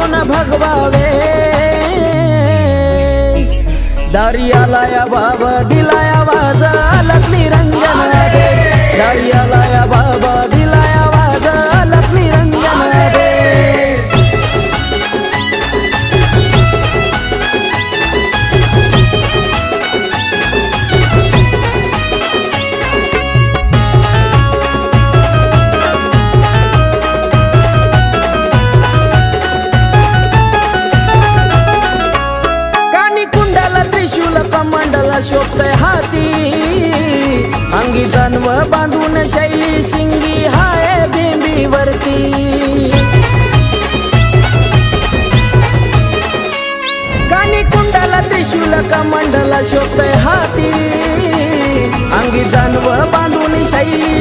करून भगवावे दारियाला या बाबा दिलाया वाज लक्ष्मी रंजन दे दारियाला या बाबा दिलाया वाज लक्ष्मी रंजन दे शोभतय हाती अंगी जानव बांधून शैली शिंगी हाय बिंबीवरती कानी कुंडाला त्रिशूल कमंडला शोभतय हाती अंगी जानव बांधून शैली